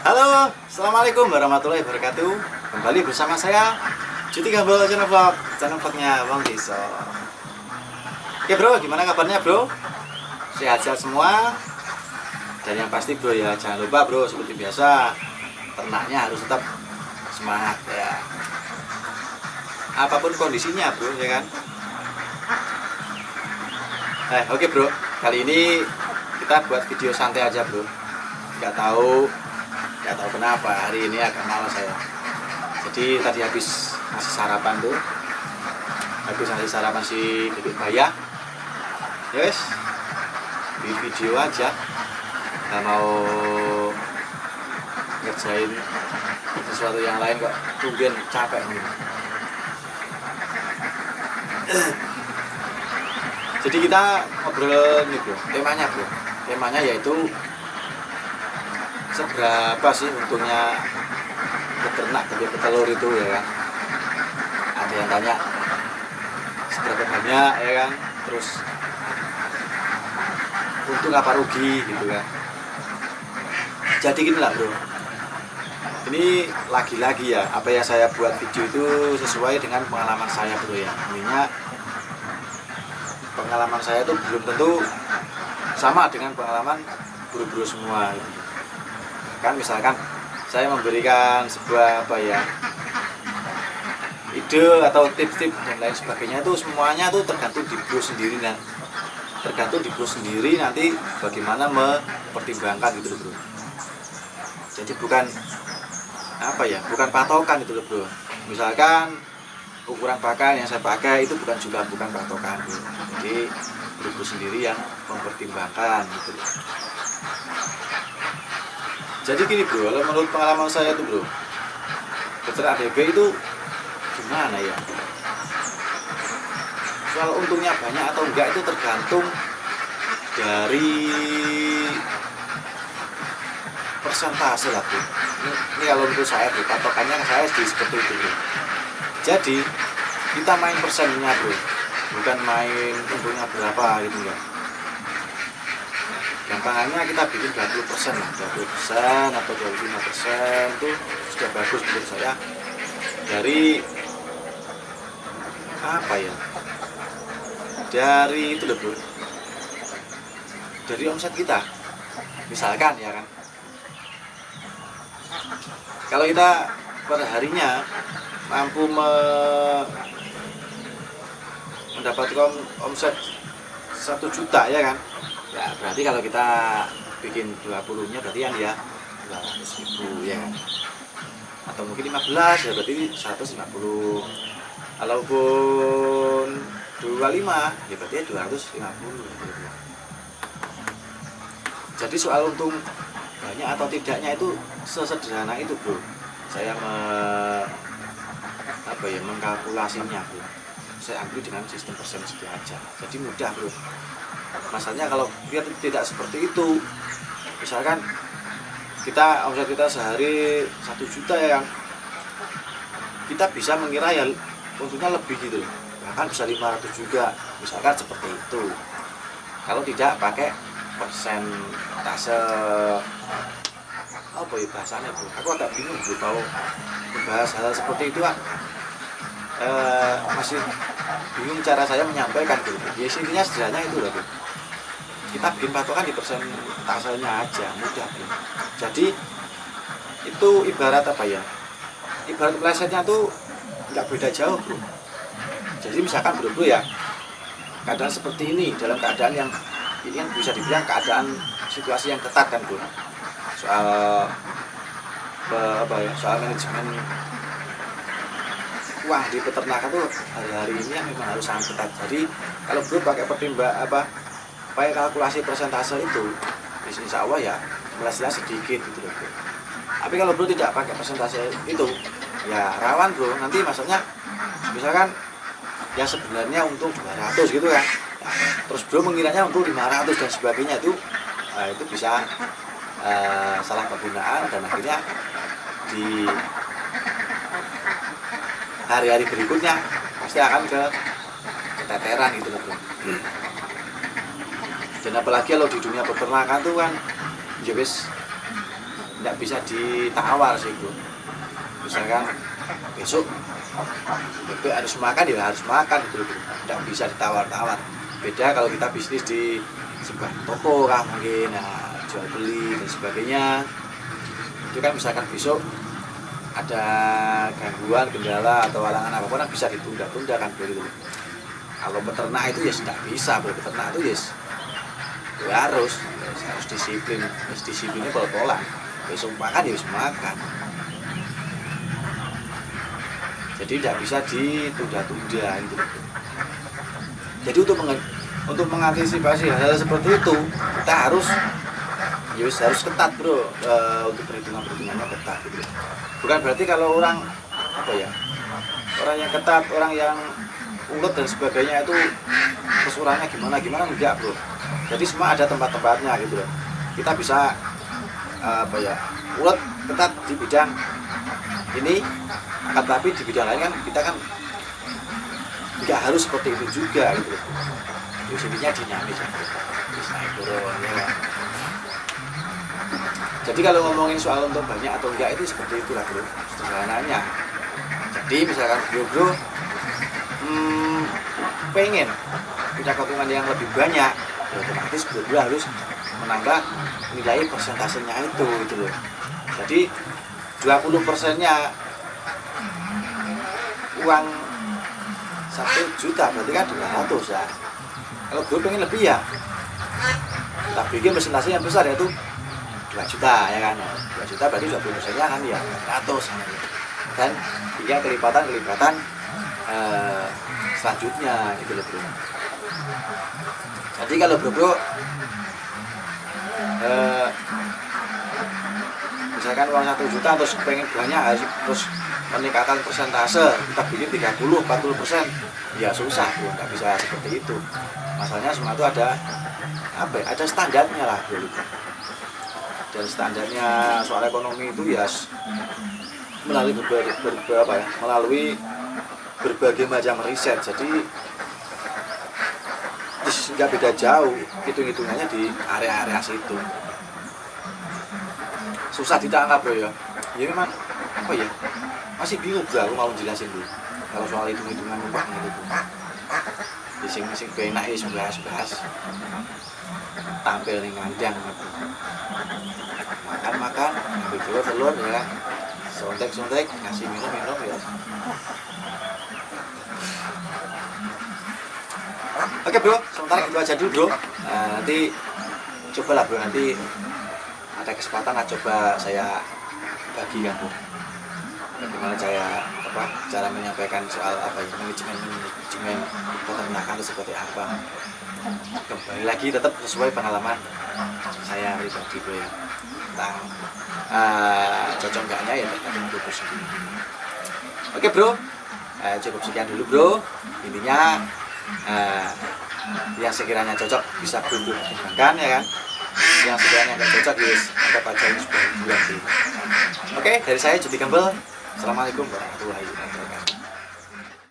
Halo, assalamualaikum warahmatullahi wabarakatuh. Kembali bersama saya Juti Gambol channel vlognya Bang Deso. Oke bro, gimana kabarnya bro? Sehat-sehat semua. Dan yang pasti bro ya, jangan lupa bro, seperti biasa ternaknya harus tetap semangat ya. Apapun kondisinya bro, ya kan? Oke bro, kali ini kita buat video santai aja bro. Nggak tahu kenapa hari ini agak malas saya. Jadi tadi habis ngasih sarapan tuh, si bebek bayah. Yes, di video aja. Nggak mau ngerjain sesuatu yang lain kok, tungguin capek nih. Jadi kita ngobrol nih bro, temanya yaitu seberapa sih untungnya beternak bebek petelur itu ya kan. Ada yang tanya seberapa banyak ya kan, terus untung apa rugi gitu kan. Jadi gini lah bro, ini lagi-lagi ya, apa yang saya buat video itu sesuai dengan pengalaman saya bro ya. Intinya pengalaman saya itu belum tentu sama dengan pengalaman buru-buru semua gitu. Kan misalkan saya memberikan sebuah ide atau tips-tips dan lain sebagainya, itu semuanya tuh tergantung di bro sendiri nanti bagaimana mempertimbangkan gitu bro. Jadi bukan patokan gitu loh bro. Misalkan ukuran pakan yang saya pakai itu bukan patokan bro. Jadi bro sendiri yang mempertimbangkan gitu loh. Jadi gini bro, kalau menurut pengalaman saya tuh bro, beternak bebek itu gimana ya? Soal untungnya banyak atau enggak itu tergantung dari persentase lah bro. Ini kalau menurut saya bro, patokannya saya seperti itu bro. Jadi kita main persennya bro, bukan main untungnya berapa gitu ya. Gampangannya kita bikin 20% lah, 20% atau 25% itu sudah bagus menurut saya. Dari dari itu loh bro, dari omset kita misalkan ya kan. Kalau kita per harinya mampu mendapatkan omset 1 juta ya kan, ya berarti kalau kita bikin 20 nya berarti kan ya 200.000 ya kan? Atau mungkin 15 ya berarti 150. Kalaupun 25 ya berarti 250 gitu. Jadi soal untung banyak atau tidaknya itu sesederhana itu bro. Saya mengkalkulasinya bro. Saya ambil dengan sistem persentase aja. Jadi mudah bro. Masalahnya kalau dia tidak seperti itu, misalkan omset kita sehari 1 juta ya kan, kita bisa mengira ya untungnya lebih gitu, bahkan bisa 500 juga, misalkan seperti itu. Kalau tidak pakai persentase bahasanya bro, aku agak bingung bro kalau membahas hal seperti itu masih bingung cara saya menyampaikan bro. Ya intinya sederhana itu lah bro. Kita bikin patokan di persentasenya aja, mudah bro. Jadi itu ibarat ibarat plesetnya tuh nggak beda jauh bro. Jadi misalkan bro ya, keadaan seperti ini, dalam keadaan yang ini kan bisa dibilang keadaan situasi yang ketat kan bro. Soal manajemen uang di peternakan tuh hari-hari ini yang memang harus sangat ketat. Jadi kalau bro pakai pakai kalkulasi persentase itu, insya Allah ya jelas sedikit gitu loh bro. Tapi kalau bro tidak pakai persentase itu, ya rawan bro. Nanti maksudnya misalkan ya sebenarnya untung 200 gitu kan, terus bro mengiranya untung 500 dan sebagainya, itu bisa salah penggunaan dan akhirnya di hari-hari berikutnya pasti akan keteteran gitu loh bro. Dan apalagi kalau di dunia peternakan tuh kan ya wis tidak bisa ditawar sih bro. Misalkan besok bebek harus makan ya harus makan gitu bro, tidak bisa ditawar-tawar. Beda kalau kita bisnis di sebuah toko kan mungkin, nah, jual beli dan sebagainya, itu kan misalkan besok ada gangguan, kendala atau halangan apapun kan bisa ditunda-tunda kan begitu. Kalau peternak itu ya tidak bisa, peternak itu ya harus disiplin, disiplinnya pol-polan. Besok makan ya harus makan. Jadi tidak bisa ditunda-tunda gitu. Jadi untuk mengantisipasi hal-hal seperti itu kita harus ketat bro, untuk perhitungannya ketat gitu. Bukan berarti kalau orang yang ketat, orang yang ulet dan sebagainya itu kesurannya gimana enggak bro. Jadi semua ada tempat-tempatnya gitu loh. Kita bisa ulet ketat di bidang ini, tapi di bidang lain kan kita kan nggak harus seperti itu juga gitu loh. Terus intinya dinamis ya bro. Terus naik turun ya kan. Jadi kalau ngomongin soal untung banyak atau enggak itu seperti itulah bro, sederhananya. Jadi misalkan bro pengen punya keuntungan yang lebih banyak, ya otomatis bro harus menambah nilai persentasenya itu gitu loh. Jadi 20%-nya uang 1 juta berarti kan 200 ya. Kalau bro pengen lebih ya kita bikin presentasi yang besar yaitu 2 juta ya kan, 2 juta berarti 20%-nya kan ya 100 kan, hingga kelipatan selanjutnya gitu loh bro. Jadi kalau bro misalkan uang 1 juta terus pengen banyak terus peningkatan persentase kita bikin 30-40%, ya susah bro, nggak bisa seperti itu. Masalahnya semua itu ada standarnya lah bro. Dan standarnya soal ekonomi itu ya melalui berbagai macam riset. Jadi nggak beda jauh hitung-hitungannya di area-area situ. Susah ditangkap bro ya. Ya memang masih bingung bro, aku mau jelasin dulu kalau soal hitung-hitungan uangnya itu. Sing penak ya bahas tampil ning kandang makan ambil telur ya, sontek ngasih minum ya. Oke bro, sementara itu aja dulu bro. Nanti cobalah bro, nanti ada kesempatan coba saya bagikan bro bagaimana cara menyampaikan soal manajemen peternakan itu seperti apa. Kembali lagi tetap sesuai pengalaman saya pribadi bro ya, tentang cocok enggaknya ya tergantung bro sendiri. Oke bro, cukup sekian dulu bro. Intinya yang sekiranya cocok bisa bro pertimbangkan ya kan, yang sekiranya nggak cocok anggap aja ini sebuah hiburan sih. Oke, dari saya Jody Campbell. Assalamualaikum warahmatullahi wabarakatuh.